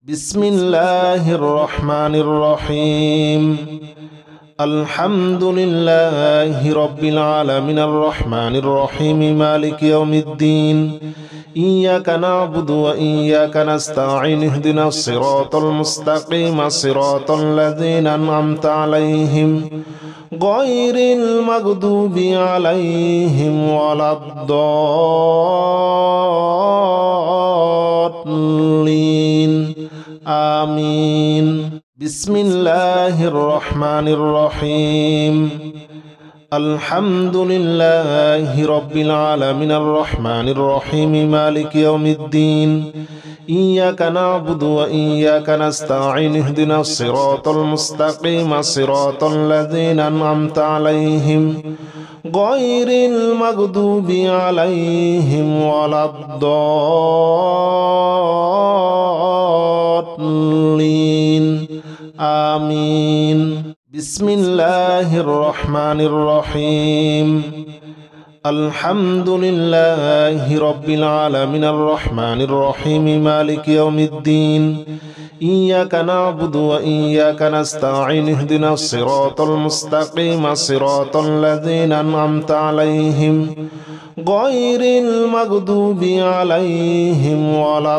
بسم الله الرحمن الرحيم الحمد لله رب العالمين الرحمن الرحيم مالك يوم الدين إياك نعبد وإياك نستعين اهدنا الصراط المستقيم صراط الذين أنعمت عليهم غير المغضوب عليهم ولا الضالين آمين بسم الله الرحمن الرحيم الحمد لله رب العالمين الرحمن الرحيم مالك يوم الدين إياك نعبد وإياك نستعين اهدنا الصراط المستقيم صراط الذين أنعمت عليهم غير المغضوب عليهم ولا الضالين آمين بسم الله الرحمن الرحيم الحمد لله رب العالمين الرحمن الرحيم مالك يوم الدين إياك نعبد وإياك نستعين اهدنا الصراط المستقيم صراط الذين أنعمت عليهم غير المغضوب عليهم ولا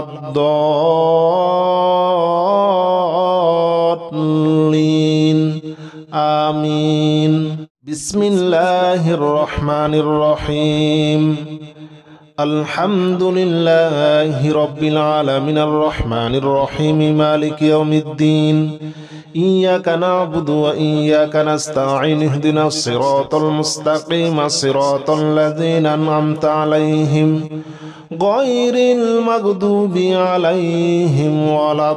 الضالين آمين بسم الله الرحمن الرحيم الحمد لله رب العالمين الرحمن الرحيم مالك يوم الدين إياك نعبد وإياك نستعين اهدنا الصراط المستقيم صراط الذين أنعمت عليهم غير المغضوب عليهم ولا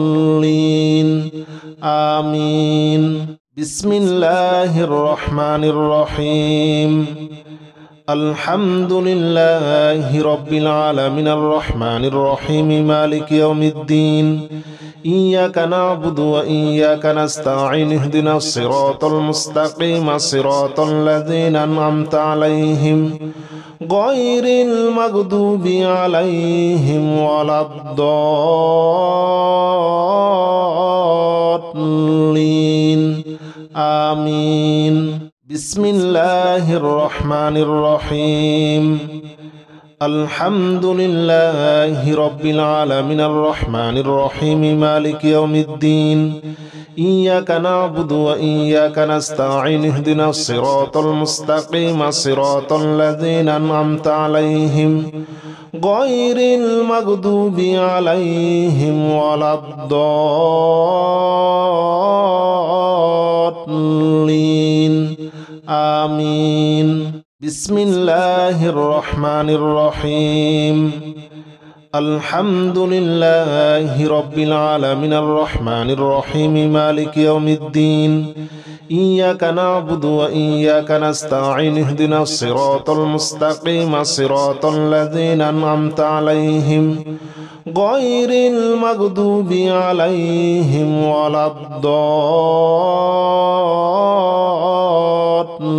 الضالين آمين بسم الله الرحمن الرحيم الحمد لله رب العالمين الرحمن الرحيم مالك يوم الدين إياك نعبد وإياك نستعين اهدنا الصراط المستقيم صراط الذين أنعمت عليهم غير المغضوب عليهم ولا الضالين آمين بسم الله الرحمن الرحيم الحمد لله رب العالمين الرحمن الرحيم مالك يوم الدين إياك نعبد وإياك نستعين اهدنا الصراط المستقيم صراط الذين أنعمت عليهم غير المغضوب عليهم ولا الضالين آمين بسم الله الرحمن الرحيم الحمد لله رب العالمين الرحمن الرحيم مالك يوم الدين إياك نعبد وإياك نستعين اهدنا الصراط المستقيم صراط الذين أنعمت عليهم غير المغضوب عليهم ولا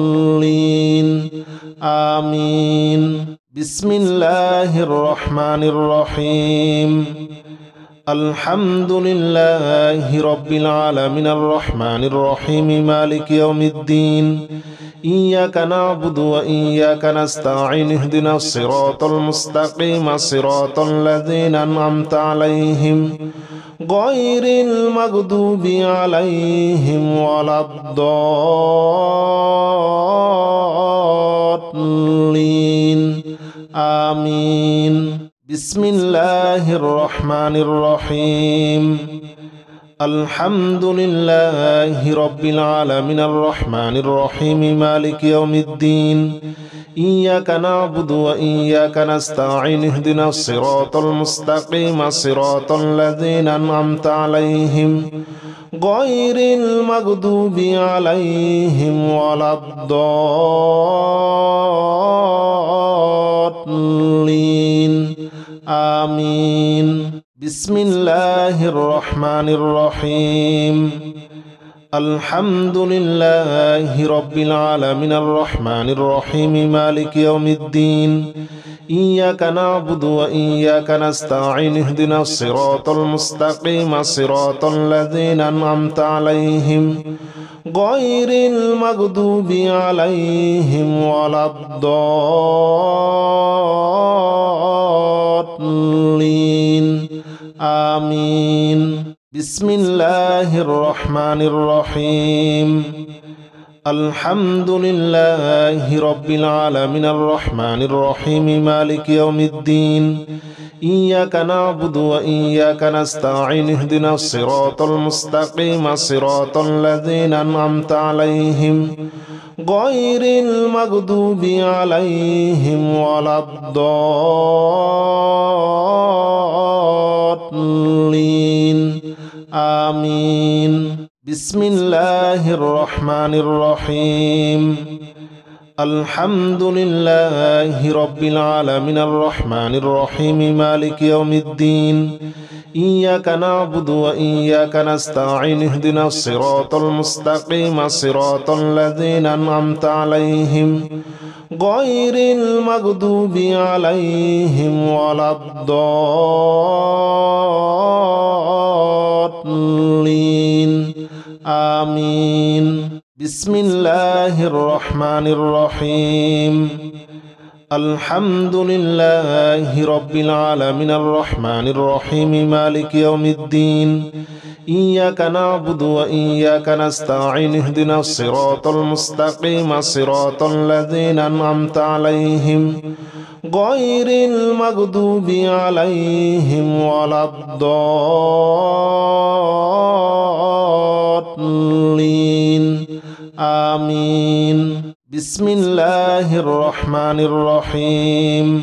الضالين آمين بسم الله الرحمن الرحيم الحمد لله رب العالمين الرحمن الرحيم مالك يوم الدين إياك نعبد وإياك نستعين اهدنا الصراط المستقيم صراط الذين أنعمت عليهم غير المغضوب عليهم ولا الضالين آمين بسم الله الرحمن الرحيم الحمد لله رب العالمين الرحمن الرحيم مالك يوم الدين إياك نعبد وإياك نستعين اهدنا الصراط المستقيم صراط الذين أنعمت عليهم غير المغضوب عليهم ولا الضالين آمين بسم الله الرحمن الرحيم الحمد لله رب العالمين الرحمن الرحيم مالك يوم الدين إياك نعبد وإياك نستعين اهدنا الصراط المستقيم صراط الذين أنعمت عليهم غير المغضوب عليهم ولا الضالين آمين. بسم الله الرحمن الرحيم. الحمد لله رب العالمين الرحمن الرحيم مالك يوم الدين إياك نعبد وإياك نستعين اهدنا الصراط المستقيم صراط الذين أنعمت عليهم غير المغضوب عليهم ولا الضالين آمين. بسم الله الرحمن الرحيم. الحمد لله رب العالمين الرحمن الرحيم مالك يوم الدين إياك نعبد وإياك نستعين اهدنا الصراط المستقيم صراط الذين أنعمت عليهم غير المغضوب عليهم ولا الضالين آمين. بسم الله الرحمن الرحيم. الحمد لله رب العالمين الرحمن الرحيم مالك يوم الدين إياك نعبد وإياك نستعين اهدنا الصراط المستقيم صراط الذين أنعمت عليهم غير المغضوب عليهم ولا الضالين آمين. بسم الله الرحمن الرحيم.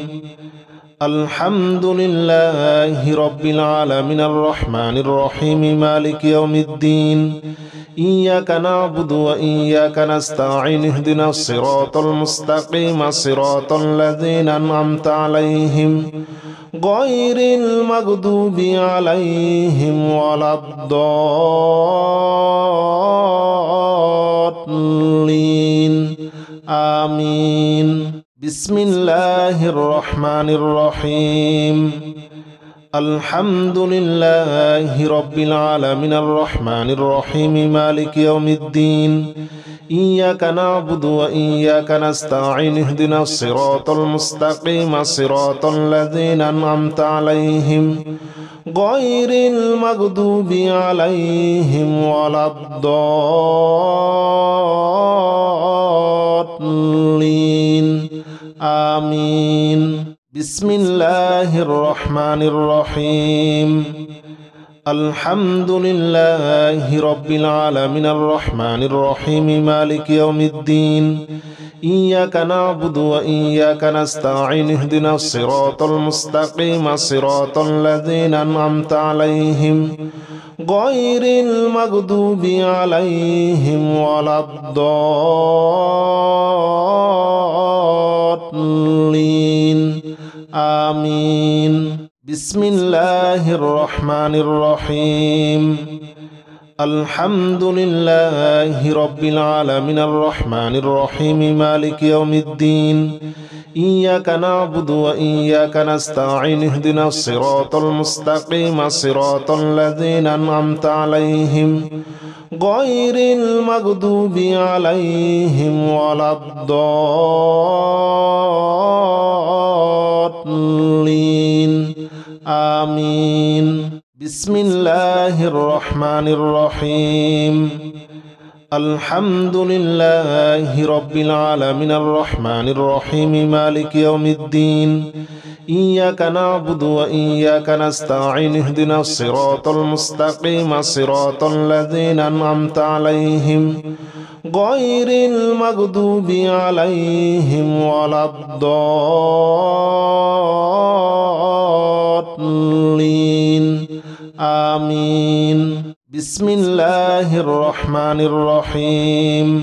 الحمد لله رب العالمين الرحمن الرحيم مالك يوم الدين إياك نعبد وإياك نستعين اهدنا الصراط المستقيم صراط الذين أنعمت عليهم غير المغضوب عليهم ولا الضالين آمين. بسم الله الرحمن الرحيم. الحمد لله رب العالمين الرحمن الرحيم مالك يوم الدين إياك نعبد وإياك نستعين اهدنا الصراط المستقيم صراط الذين أنعمت عليهم غير المغضوب عليهم ولا الضالين آمين. بسم الله الرحمن الرحيم. الحمد لله رب العالمين الرحمن الرحيم مالك يوم الدين إياك نعبد وإياك نستعين اهدنا الصراط المستقيم صراط الذين أنعمت عليهم غير المغضوب عليهم ولا الضالين آمين. بسم الله الرحمن الرحيم. الحمد لله رب العالمين الرحمن الرحيم مالك يوم الدين إياك نعبد وإياك نستعين اهدنا الصراط المستقيم صراط الذين أنعمت عليهم غير المغضوب عليهم ولا الضالين آمين. بسم الله الرحمن الرحيم. الحمد لله رب العالمين الرحمن الرحيم مالك يوم الدين إياك نعبد وإياك نستعين اهدنا الصراط المستقيم صراط الذين أنعمت عليهم غير المغضوب عليهم ولا الضالين آمين. بسم الله الرحمن الرحيم.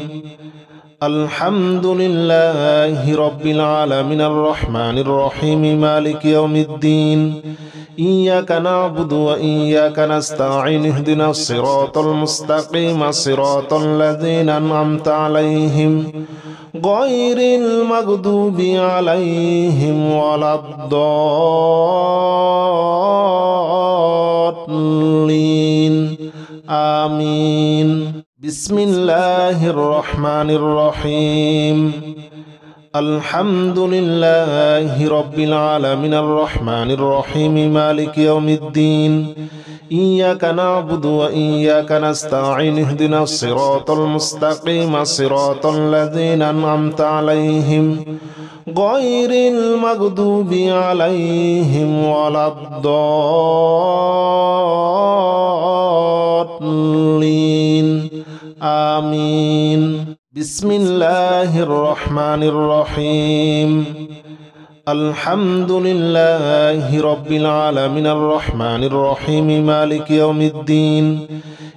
الحمد لله رب العالمين الرحمن الرحيم مالك يوم الدين إياك نعبد وإياك نستعين اهدنا الصراط المستقيم صراط الذين أنعمت عليهم غير المغضوب عليهم ولا الضالين آمين بسم الله الرحمن الرحيم الحمد لله رب العالمين الرحمن الرحيم مالك يوم الدين إياك نعبد وإياك نستعين اهدنا الصراط المستقيم صراط الذين أنعمت عليهم غير المغضوب عليهم ولا الضالين آمين بسم الله الرحمن الرحيم الحمد لله رب العالمين الرحمن الرحيم مالك يوم الدين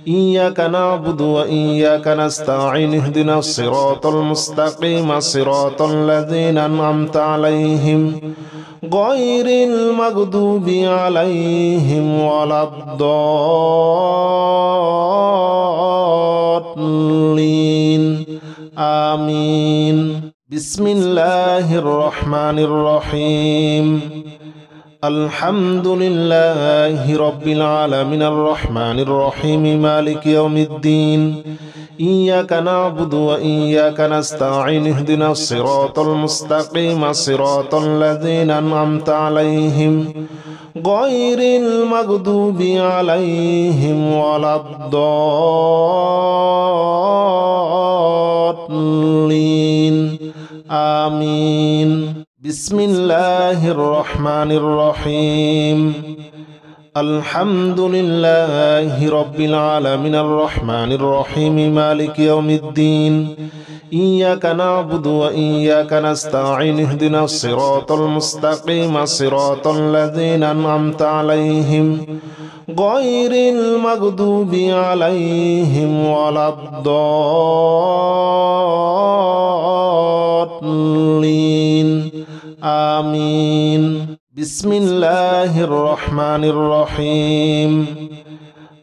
إياك نعبد وإياك نستعين اهدنا الصراط المستقيم صراط الذين أنعمت عليهم غير المغضوب عليهم ولا الضالين آمين بسم الله الرحمن الرحيم الحمد لله رب العالمين الرحمن الرحيم مالك يوم الدين إياك نعبد وإياك نستعين اهدنا الصراط المستقيم صراط الذين أنعمت عليهم غير المغضوب عليهم ولا الضالين آمين بسم الله الرحمن الرحيم الحمد لله رب العالمين الرحمن الرحيم مالك يوم الدين إياك نعبد وإياك نستعين اهدنا الصراط المستقيم صراط الذين أنعمت عليهم غير المغضوب عليهم ولا الضالين آمين بسم الله الرحمن الرحيم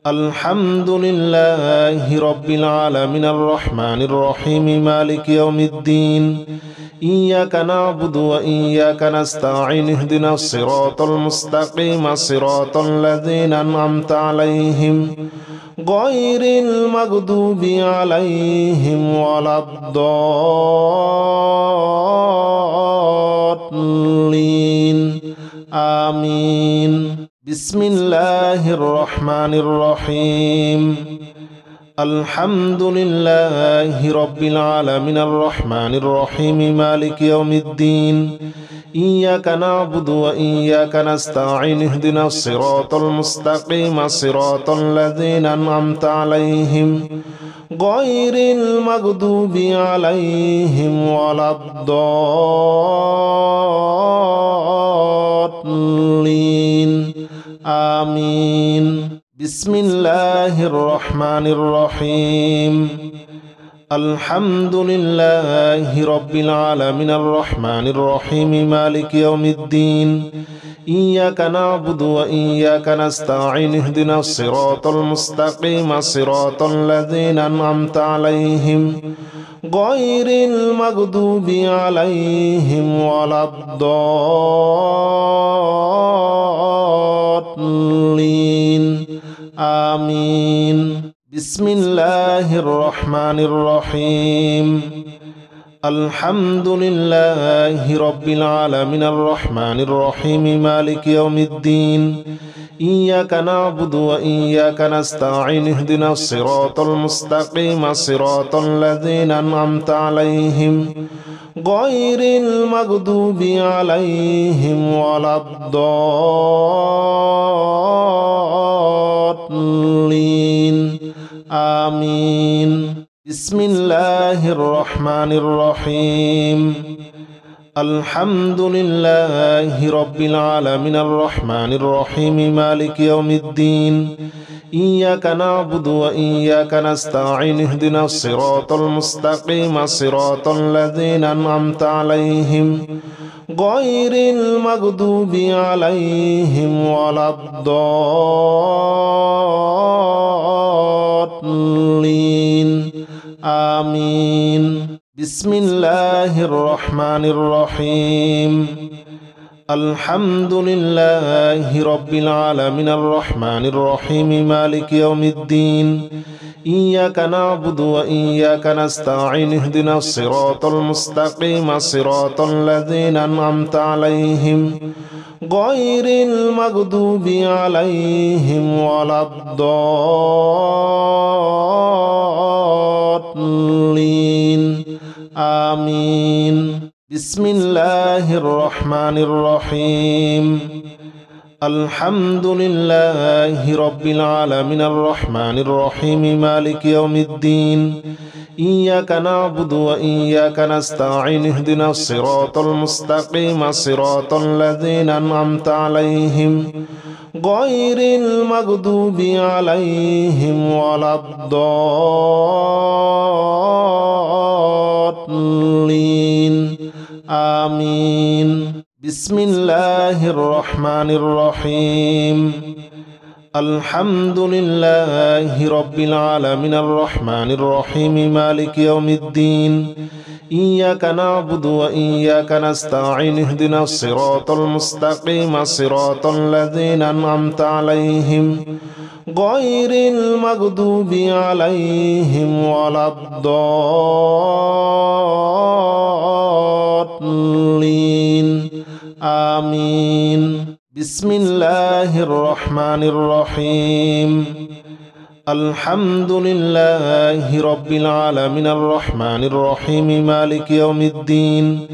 الحمد لله رب العالمين الرحمن الرحيم مالك يوم الدين إياك نعبد وإياك نستعين اهدنا الصراط المستقيم صراط الذين أنعمت عليهم غير المغضوب عليهم ولا الضالين آمين بسم الله الرحمن الرحيم الحمد لله رب العالمين الرحمن الرحيم مالك يوم الدين إياك نعبد وإياك نستعين اهدنا الصراط المستقيم صراط الذين أنعمت عليهم غير المغضوب عليهم ولا الضالين آمين بسم الله الرحمن الرحيم الحمد لله رب العالمين الرحمن الرحيم مالك يوم الدين إياك نعبد وإياك نستعين اهدنا الصراط المستقيم صراط الذين أنعمت عليهم غير المغضوب عليهم ولا الضالين آمين بسم الله الرحمن الرحيم الحمد لله رب العالمين الرحمن الرحيم مالك يوم الدين إياك نعبد وإياك نستعين اهدنا الصراط المستقيم صراط الذين أنعمت عليهم غير المغضوب عليهم ولا الضالين آمين بسم الله الرحمن الرحيم الحمد لله رب العالمين الرحمن الرحيم مالك يوم الدين إياك نعبد وإياك نستعين اهدنا الصراط المستقيم صراط الذين أنعمت عليهم غير المغضوب عليهم ولا الضالين آمين بسم الله الرحمن الرحيم الحمد لله رب العالمين الرحمن الرحيم مالك يوم الدين إياك نعبد وإياك نستعين اهدنا الصراط المستقيم صراط الذين أنعمت عليهم غير المغضوب عليهم ولا الضالين آمين بسم الله الرحمن الرحيم الحمد لله رب العالمين الرحمن الرحيم مالك يوم الدين إياك نعبد وإياك نستعين اهدنا الصراط المستقيم صراط الذين أنعمت عليهم غير المغضوب عليهم ولا الضالين آمين بسم الله الرحمن الرحيم الحمد لله رب العالمين الرحمن الرحيم مالك يوم الدين إياك نعبد وإياك نستعين اهدنا الصراط المستقيم صراط الذين أنعمت عليهم غير المغضوب عليهم ولا الضالين آمين بسم الله الرحمن الرحيم الحمد لله رب العالمين الرحمن الرحيم مالك يوم الدين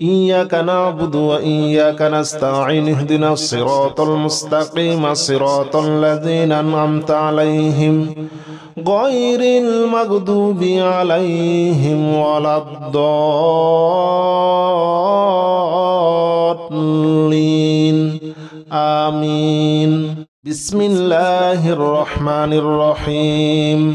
إياك نعبد وإياك نستعين اهدنا الصراط المستقيم صراط الذين أنعمت عليهم غير المغضوب عليهم ولا الضالين آمين بسم الله الرحمن الرحيم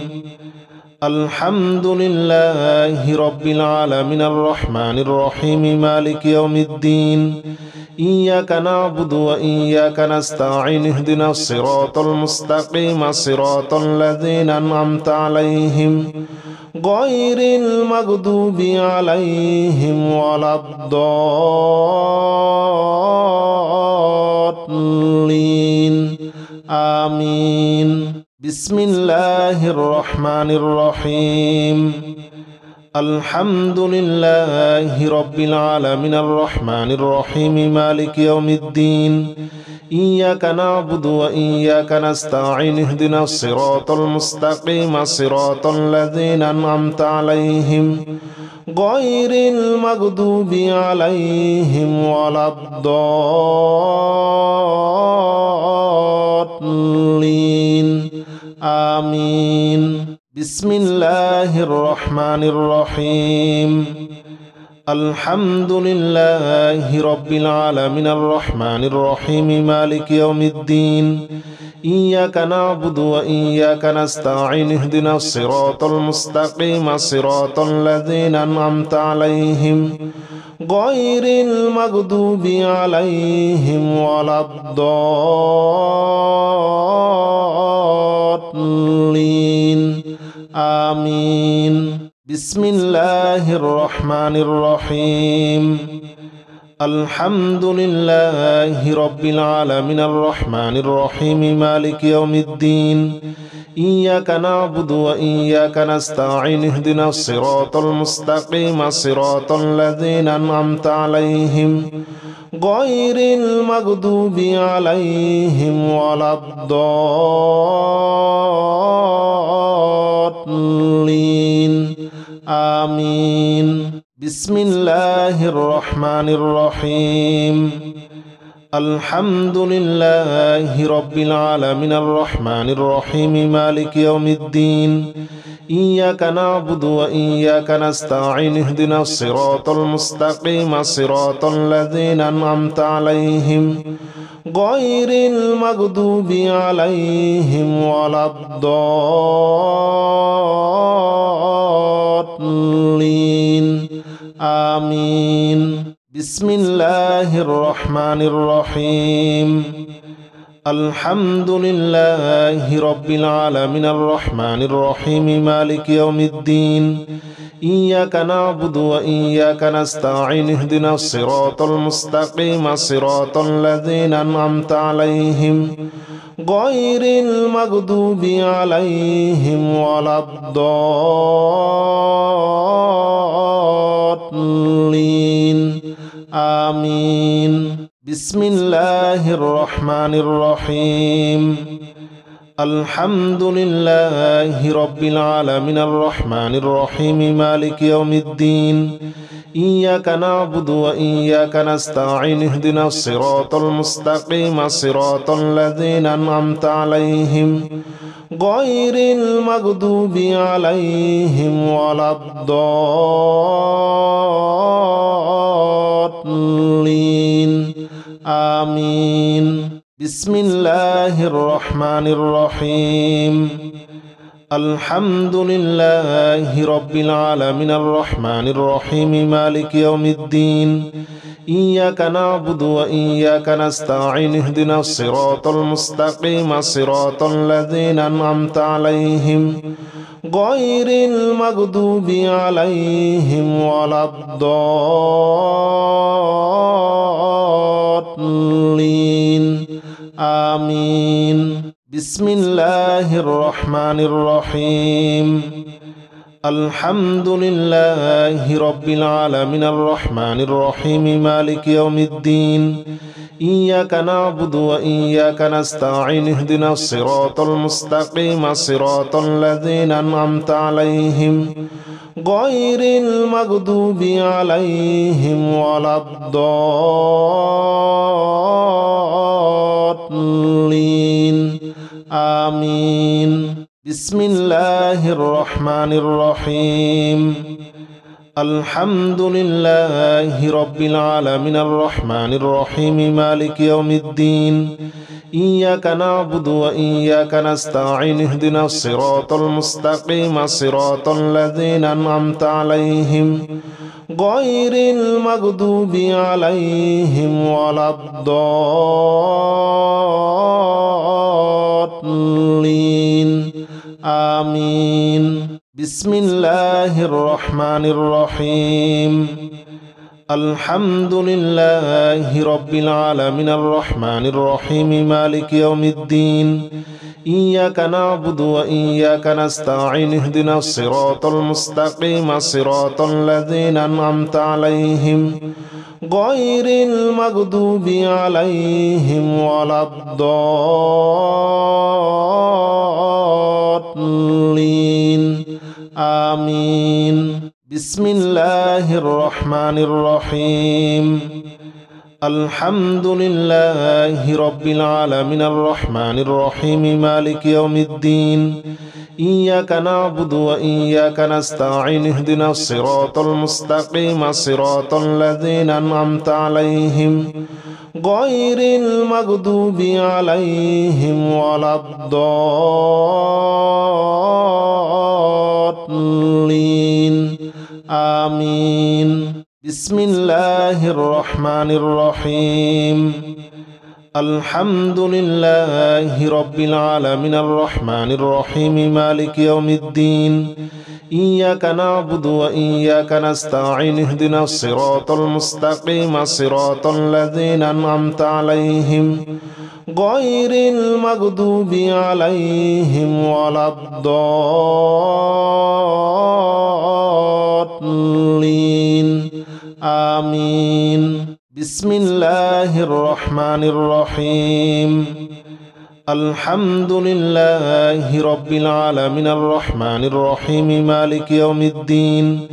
الحمد لله رب العالمين الرحمن الرحيم مالك يوم الدين إياك نعبد وإياك نستعين اهدنا الصراط المستقيم صراط الذين أنعمت عليهم غير المغضوب عليهم ولا الضالين آمين بسم الله الرحمن الرحيم الحمد لله رب العالمين الرحمن الرحيم مالك يوم الدين إياك نعبد وإياك نستعين اهدنا الصراط المستقيم صراط الذين أنعمت عليهم غير المغضوب عليهم ولا الضالين آمين بسم الله الرحمن الرحيم الحمد لله رب العالمين الرحمن الرحيم مالك يوم الدين إياك نعبد وإياك نستعين اهدنا الصراط المستقيم صراط الذين أنعمت عليهم غير المغضوب عليهم ولا الضالين آمين بسم الله الرحمن الرحيم الحمد لله رب العالمين الرحمن الرحيم مالك يوم الدين إياك نعبد وإياك نستعين اهدنا الصراط المستقيم صراط الذين أنعمت عليهم غير المغضوب عليهم ولا الضالين آمين بسم الله الرحمن الرحيم الحمد لله رب العالمين الرحمن الرحيم مالك يوم الدين إياك نعبد وإياك نستعين اهدنا الصراط المستقيم صراط الذين أنعمت عليهم غير المغضوب عليهم ولا الضالين آمين بسم الله الرحمن الرحيم الحمد لله رب العالمين الرحمن الرحيم مالك يوم الدين إياك نعبد وإياك نستعين اهدنا الصراط المستقيم صراط الذين أنعمت عليهم غير المغضوب عليهم ولا الضالين آمين بسم الله الرحمن الرحيم الحمد لله رب العالمين الرحمن الرحيم مالك يوم الدين إياك نعبد وإياك نستعين اهدنا الصراط المستقيم صراط الذين أنعمت عليهم غير المغضوب عليهم ولا الضالين آمين بسم الله الرحمن الرحيم الحمد لله رب العالمين الرحمن الرحيم مالك يوم الدين إياك نعبد وإياك نستعين اهدنا الصراط المستقيم صراط الذين أنعمت عليهم غير المغضوب عليهم ولا الضالين آمين بسم الله الرحمن الرحيم الحمد لله رب العالمين الرحمن الرحيم مالك يوم الدين إياك نعبد وإياك نستعين اهدنا الصراط المستقيم صراط الذين أنعمت عليهم غير المغضوب عليهم ولا الضالين آمين بسم الله الرحمن الرحيم الحمد لله رب العالمين الرحمن الرحيم مالك يوم الدين إياك نعبد وإياك نستعين اهدنا الصراط المستقيم صراط الذين أنعمت عليهم غير المغضوب عليهم ولا الضالين آمين بسم الله الرحمن الرحيم الحمد لله رب العالمين الرحمن الرحيم مالك يوم الدين إياك نعبد وإياك نستعين اهدنا الصراط المستقيم صراط الذين أنعمت عليهم غير المغضوب عليهم ولا الضالين آمين بسم الله الرحمن الرحيم الحمد لله رب العالمين الرحمن الرحيم مالك يوم الدين إياك نعبد وإياك نستعين اهدنا الصراط المستقيم صراط الذين أنعمت عليهم غير المغضوب عليهم ولا الضالين آمين بسم الله الرحمن الرحيم الحمد لله رب العالمين الرحمن الرحيم مالك يوم الدين إياك نعبد وإياك نستعين اهدنا الصراط المستقيم صراط الذين أنعمت عليهم غير المغضوب عليهم ولا الضالين آمين بسم الله الرحمن الرحيم الحمد لله رب العالمين الرحمن الرحيم مالك يوم الدين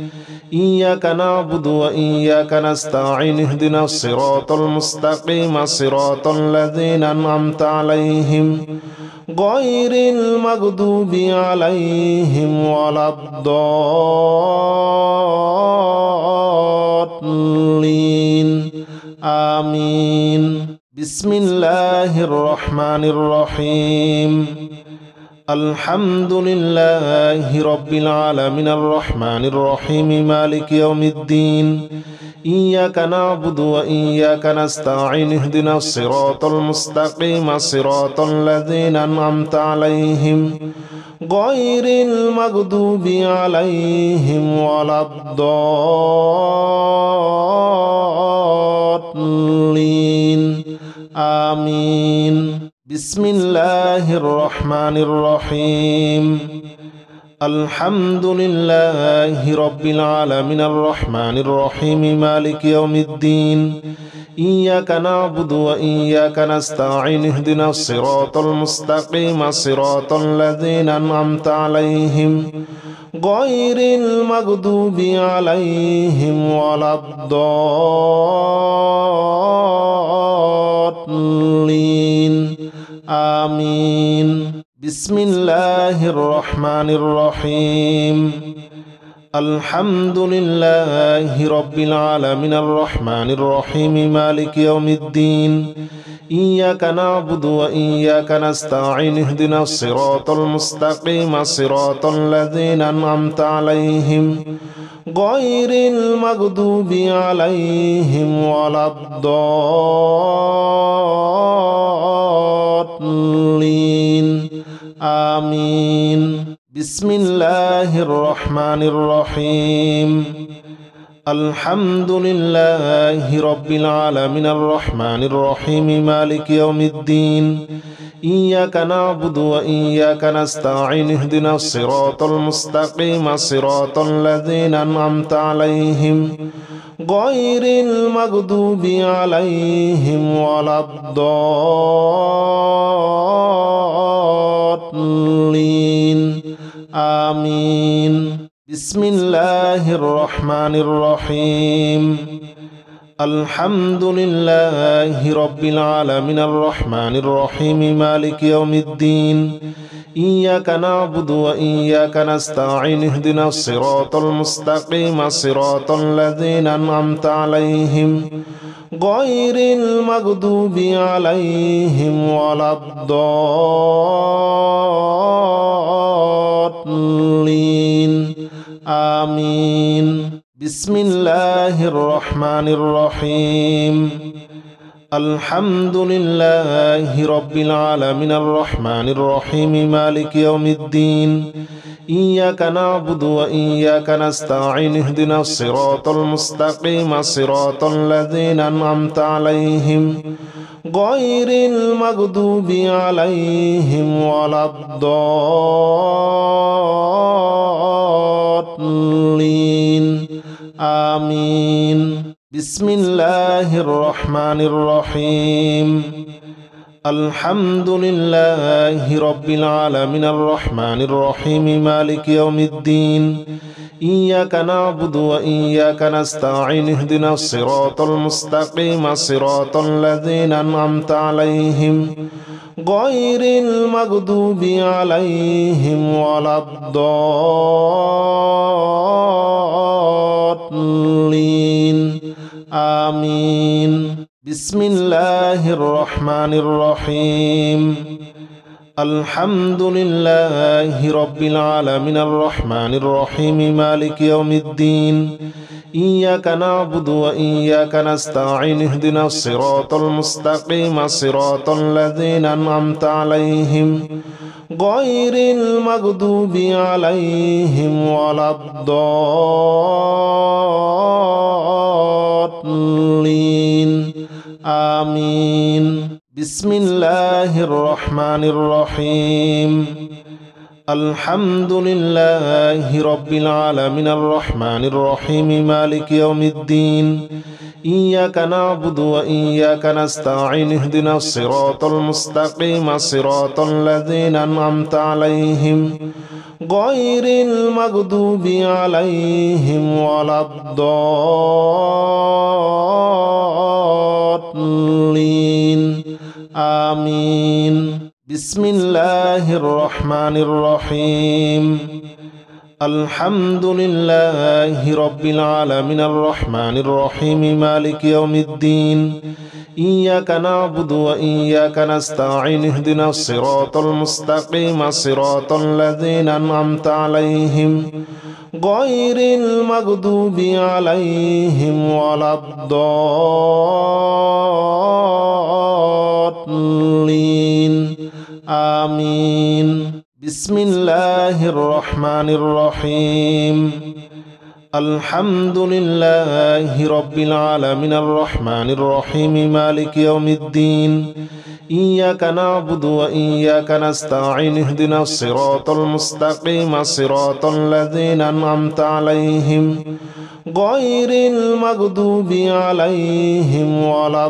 إياك نعبد وإياك نستعين اهدنا الصراط المستقيم صراط الذين أنعمت عليهم غير المغضوب عليهم ولا الضالين آمين بسم الله الرحمن الرحيم الحمد لله رب العالمين الرحمن الرحيم مالك يوم الدين إياك نعبد وإياك نستعين اهدنا الصراط المستقيم صراط الذين أنعمت عليهم غير المغضوب عليهم ولا الضالين آمين. بسم الله الرحمن الرحيم. الحمد لله رب العالمين الرحمن الرحيم مالك يوم الدين إياك نعبد وإياك نستعين اهدنا الصراط المستقيم صراط الذين أنعمت عليهم غير المغضوب عليهم ولا الضالين آمين. بسم الله الرحمن الرحيم. الحمد لله رب العالمين الرحمن الرحيم مالك يوم الدين إياك نعبد وإياك نستعين اهدنا الصراط المستقيم صراط الذين أنعمت عليهم غير المغضوب عليهم ولا الضالين آمين. بسم الله الرحمن الرحيم. الحمد لله رب العالمين الرحمن الرحيم مالك يوم الدين إياك نعبد وإياك نستعين اهدنا الصراط المستقيم صراط الذين أنعمت عليهم غير المغضوب عليهم ولا الضالين آمين. بسم الله الرحمن الرحيم. الحمد لله رب العالمين الرحمن الرحيم مالك يوم الدين إياك نعبد وإياك نستعين اهدنا الصراط المستقيم صراط الذين أنعمت عليهم غير المغضوب عليهم ولا الضالين آمين. بسم الله الرحمن الرحيم. الحمد لله رب العالمين الرحمن الرحيم مالك يوم الدين إياك نعبد وإياك نستعين اهدنا الصراط المستقيم صراط الذين أنعمت عليهم غير المغضوب عليهم ولا الضالين آمين. بسم الله الرحمن الرحيم. الحمد لله رب العالمين الرحمن الرحيم مالك يوم الدين إياك نعبد وإياك نستعين اهدنا الصراط المستقيم صراط الذين أنعمت عليهم غير المغضوب عليهم ولا الضالين آمين. بسم الله الرحمن الرحيم. الحمد لله رب العالمين الرحمن الرحيم مالك يوم الدين إياك نعبد وإياك نستعين اهدنا الصراط المستقيم صراط الذين أنعمت عليهم غير المغضوب عليهم ولا الضالين آمين. بسم الله الرحمن الرحيم. الحمد لله رب العالمين الرحمن الرحيم مالك يوم الدين إياك نعبد وإياك نستعين اهدنا الصراط المستقيم صراط الذين أنعمت عليهم غير المغضوب عليهم ولا الضالين آمين. بسم الله الرحمن الرحيم. الحمد لله رب العالمين الرحمن الرحيم مالك يوم الدين إياك نعبد وإياك نستعين اهدنا الصراط المستقيم صراط الذين أنعمت عليهم غير المغضوب عليهم ولا الضالين آمين بسم الله الرحمن الرحيم الحمد لله رب العالمين الرحمن الرحيم مالك يوم الدين إياك نعبد وإياك نستعين اهدنا الصراط المستقيم صراط الذين أنعمت عليهم غير المغضوب عليهم ولا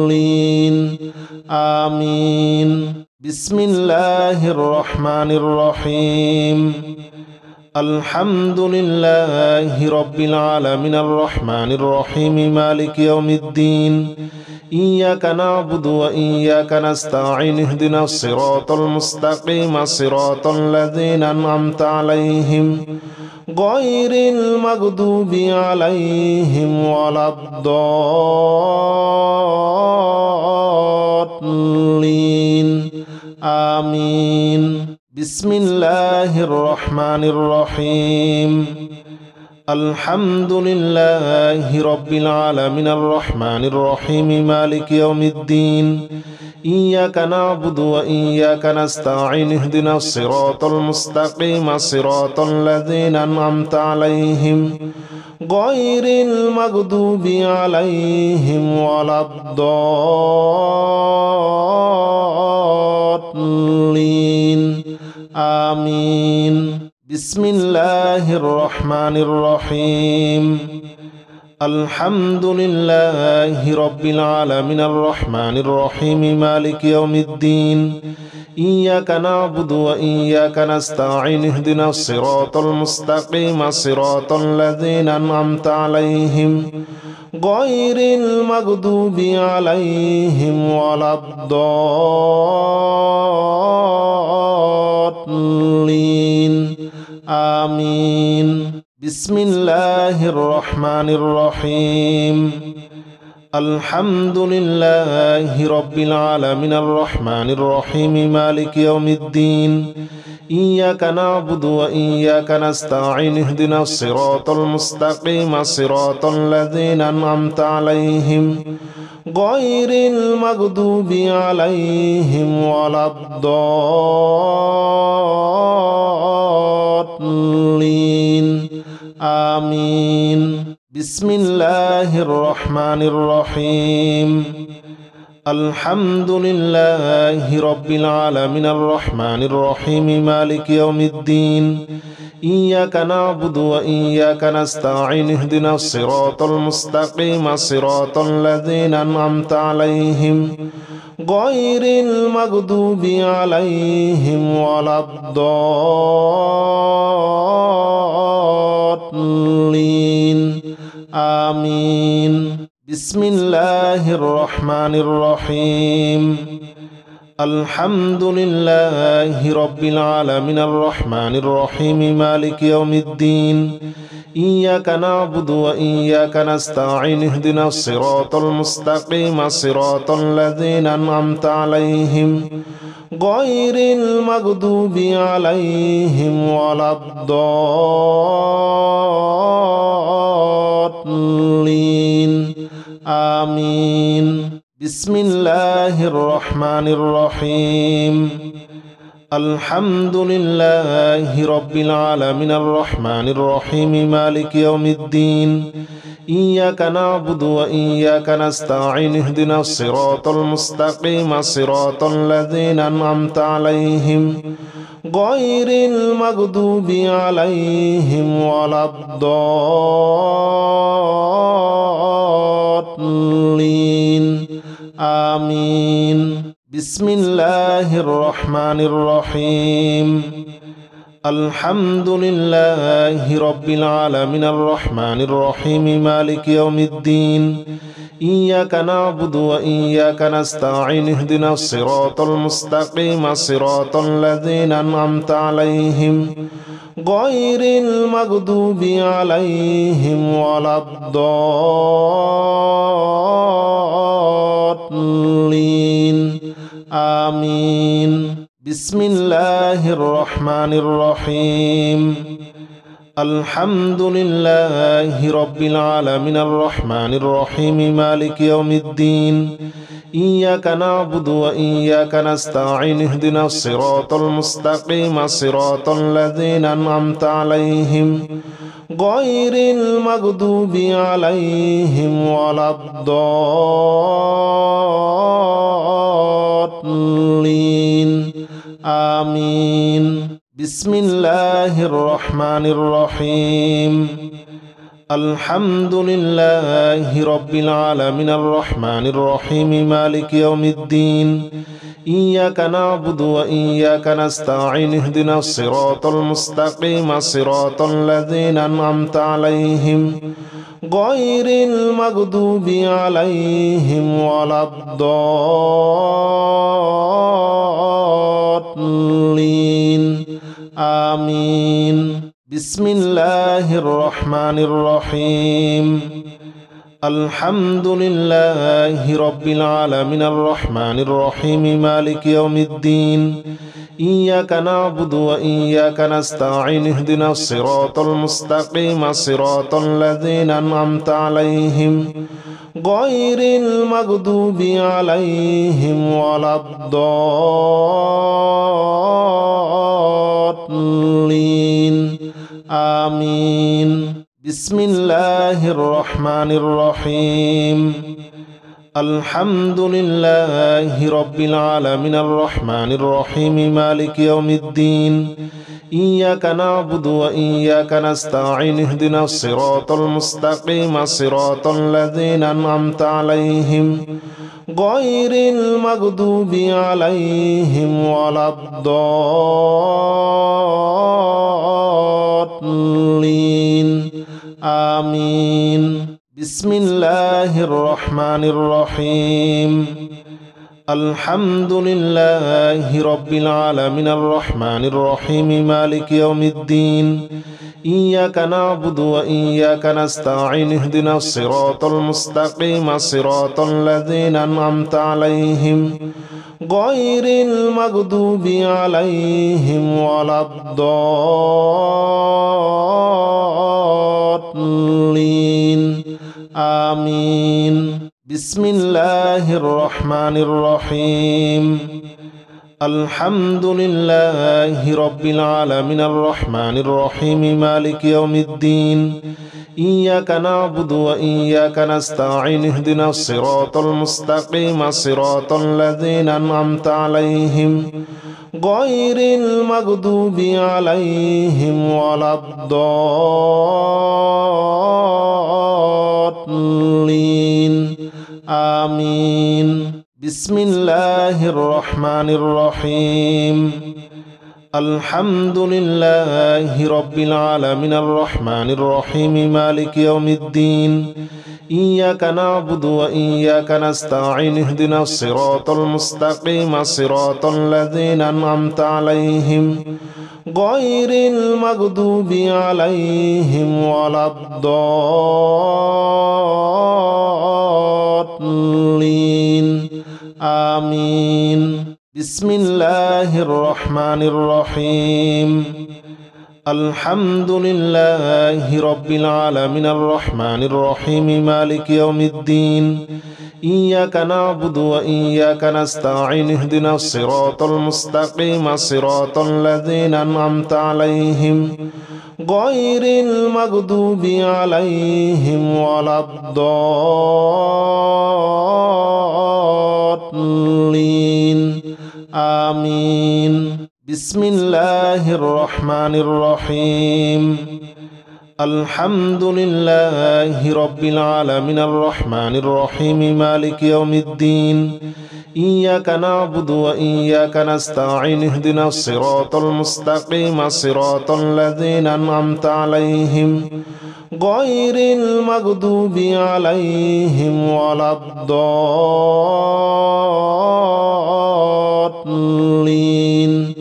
الضالين آمين بسم الله الرحمن الرحيم الحمد لله رب العالمين الرحمن الرحيم مالك يوم الدين إياك نعبد وإياك نستعين اهدنا الصراط المستقيم صراط الذين أنعمت عليهم غير المغضوب عليهم ولا الضالين آمين بسم الله الرحمن الرحيم الحمد لله رب العالمين الرحمن الرحيم مالك يوم الدين إياك نعبد وإياك نستعين اهدنا الصراط المستقيم صراط الذين أنعمت عليهم غير المغضوب عليهم ولا الضالين آمين بسم الله الرحمن الرحيم الحمد لله رب العالمين الرحمن الرحيم مالك يوم الدين إياك نعبد وإياك نستعين اهدنا الصراط المستقيم صراط الذين أنعمت عليهم غير المغضوب عليهم ولا الضالين آمين بسم الله الرحمن الرحيم الحمد لله رب العالمين الرحمن الرحيم مالك يوم الدين إياك نعبد وإياك نستعين اهدنا الصراط المستقيم صراط الذين أنعمت عليهم غير المغضوب عليهم ولا الضالين آمين بسم الله الرحمن الرحيم الحمد لله رب العالمين الرحمن الرحيم مالك يوم الدين إياك نعبد وإياك نستعين اهدنا الصراط المستقيم صراط الذين أنعمت عليهم غير المغضوب عليهم ولا الضالين آمين بسم الله الرحمن الرحيم الحمد لله رب العالمين الرحمن الرحيم مالك يوم الدين إياك نعبد وإياك نستعين اهدنا الصراط المستقيم صراط الذين أنعمت عليهم غير المغضوب عليهم ولا الضالين آمين بسم الله الرحمن الرحيم الحمد لله رب العالمين الرحمن الرحيم مالك يوم الدين إياك نعبد وإياك نستعين اهدنا الصراط المستقيم صراط الذين أنعمت عليهم غير المغضوب عليهم ولا الضالين آمين بسم الله الرحمن الرحيم الحمد لله رب العالمين الرحمن الرحيم مالك يوم الدين إياك نعبد وإياك نستعين اهدنا الصراط المستقيم صراط الذين أنعمت عليهم غير المغضوب عليهم ولا الضالين آمين بسم الله الرحمن الرحيم الحمد لله رب العالمين الرحمن الرحيم مالك يوم الدين إياك نعبد وإياك نستعين اهدنا الصراط المستقيم صراط الذين أنعمت عليهم غير المغضوب عليهم ولا الضالين آمين بسم الله الرحمن الرحيم الحمد لله رب العالمين الرحمن الرحيم مالك يوم الدين إياك نعبد وإياك نستعين اهدنا الصراط المستقيم صراط الذين أنعمت عليهم غير المغضوب عليهم ولا الضالين آمين بسم الله الرحمن الرحيم الحمد لله رب العالمين الرحمن الرحيم مالك يوم الدين إياك نعبد وإياك نستعين اهدنا الصراط المستقيم صراط الذين أنعمت عليهم غير المغضوب عليهم ولا الضالين آمين بسم الله الرحمن الرحيم الحمد لله رب العالمين الرحمن الرحيم مالك يوم الدين إياك نعبد وإياك نستعين اهدنا الصراط المستقيم صراط الذين أنعمت عليهم غير المغضوب عليهم ولا الضالين آمين بسم الله الرحمن الرحيم الحمد لله رب العالمين الرحمن الرحيم مالك يوم الدين إياك نعبد وإياك نستعين اهدنا الصراط المستقيم صراط الذين أنعمت عليهم غير المغضوب عليهم ولا الضالين آمين بسم الله الرحمن الرحيم الحمد لله رب العالمين الرحمن الرحيم مالك يوم الدين إياك نعبد وإياك نستعين اهدنا الصراط المستقيم صراط الذين أنعمت عليهم غير المغضوب عليهم ولا الضالين آمين بسم الله الرحمن الرحيم الحمد لله رب العالمين الرحمن الرحيم مالك يوم الدين إياك نعبد وإياك نستعين اهدنا الصراط المستقيم صراط الذين أنعمت عليهم غير المغضوب عليهم ولا الضالين آمين بسم الله الرحمن الرحيم الحمد لله رب العالمين الرحمن الرحيم مالك يوم الدين إياك نعبد وإياك نستعين اهدنا الصراط المستقيم صراط الذين أنعمت عليهم غير المغضوب عليهم ولا الضالين آمين بسم الله الرحمن الرحيم الحمد لله رب العالمين الرحمن الرحيم مالك يوم الدين إياك نعبد وإياك نستعين اهدنا الصراط المستقيم صراط الذين أنعمت عليهم غير المغضوب عليهم ولا الضالين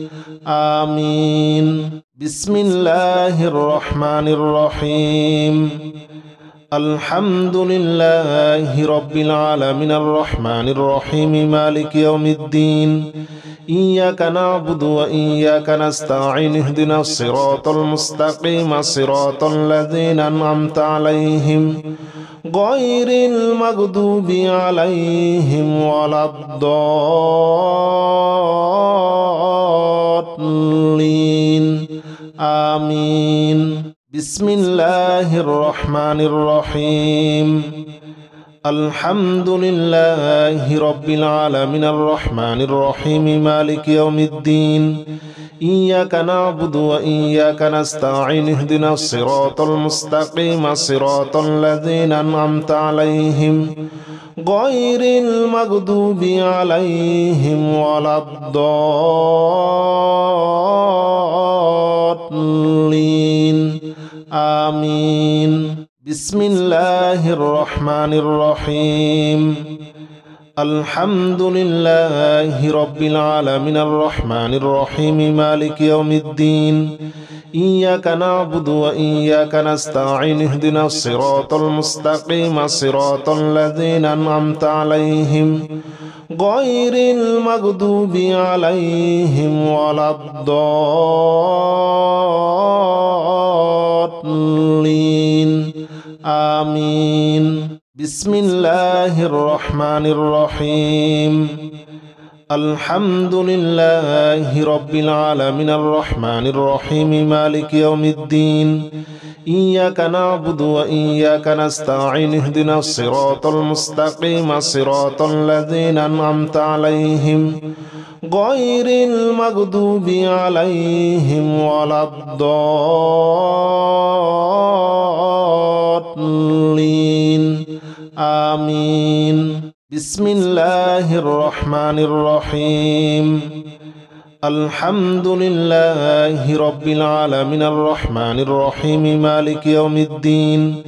آمين بسم الله الرحمن الرحيم الحمد لله رب العالمين الرحمن الرحيم مالك يوم الدين إياك نعبد وإياك نستعين اهدنا الصراط المستقيم صراط الذين أنعمت عليهم غير المغضوب عليهم ولا الضالين آمين بسم الله الرحمن الرحيم الحمد لله رب العالمين الرحمن الرحيم مالك يوم الدين إياك نعبد وإياك نستعين اهدنا الصراط المستقيم صراط الذين أنعمت عليهم غير المغضوب عليهم ولا الضالين آمين بسم الله الرحمن الرحيم الحمد لله رب العالمين الرحمن الرحيم مالك يوم الدين إياك نعبد وإياك نستعين اهدنا الصراط المستقيم صراط الذين أنعمت عليهم غير المغضوب عليهم ولا الضالين آمين بسم الله الرحمن الرحيم الحمد لله رب العالمين الرحمن الرحيم مالك يوم الدين إياك نعبد وإياك نستعين اهدنا الصراط المستقيم صراط الذين أنعمت عليهم غير المغضوب عليهم ولا الضالين آمين بسم الله الرحمن الرحيم الحمد لله رب العالمين الرحمن الرحيم مالك يوم الدين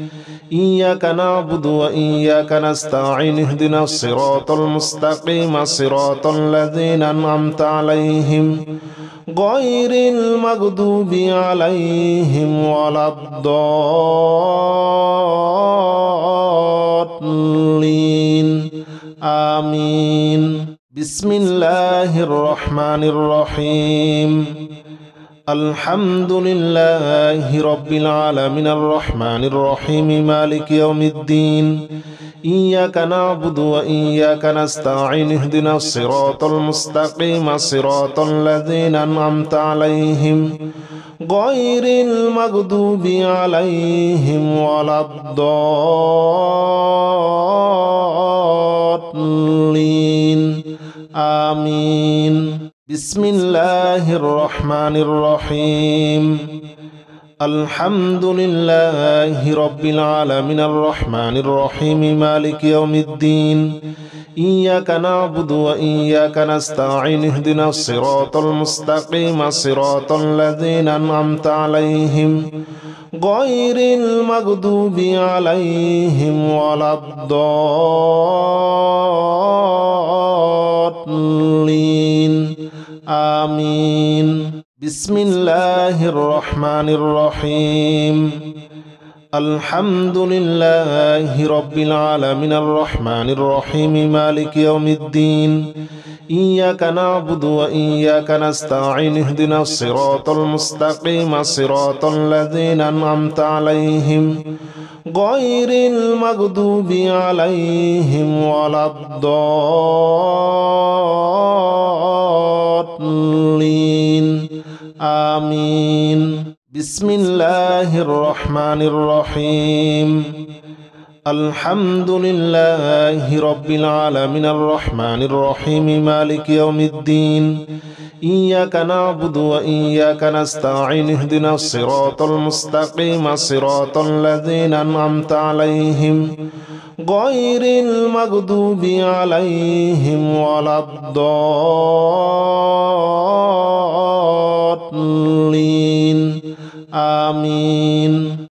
إياك نعبد وإياك نستعين اهدنا الصراط المستقيم صراط الذين أنعمت عليهم غير المغضوب عليهم ولا الضالين آمين بسم الله الرحمن الرحيم الحمد لله رب العالمين الرحمن الرحيم مالك يوم الدين إياك نعبد وإياك نستعين اهدنا الصراط المستقيم صراط الذين أنعمت عليهم غير المغضوب عليهم ولا الضالين آمين بسم الله الرحمن الرحيم الحمد لله رب العالمين الرحمن الرحيم مالك يوم الدين إياك نعبد وإياك نستعين اهدنا الصراط المستقيم صراط الذين أنعمت عليهم غير المغضوب عليهم ولا الضالين آمين بسم الله الرحمن الرحيم الحمد لله رب العالمين الرحمن الرحيم مالك يوم الدين إياك نعبد وإياك نستعين اهدنا الصراط المستقيم صراط الذين أنعمت عليهم غير المغضوب عليهم ولا الضالين آمين بسم الله الرحمن الرحيم الحمد لله رب العالمين الرحمن الرحيم مالك يوم الدين إياك نعبد وإياك نستعين اهدنا الصراط المستقيم صراط الذين أنعمت عليهم غير المغضوب عليهم ولا الضالين آمين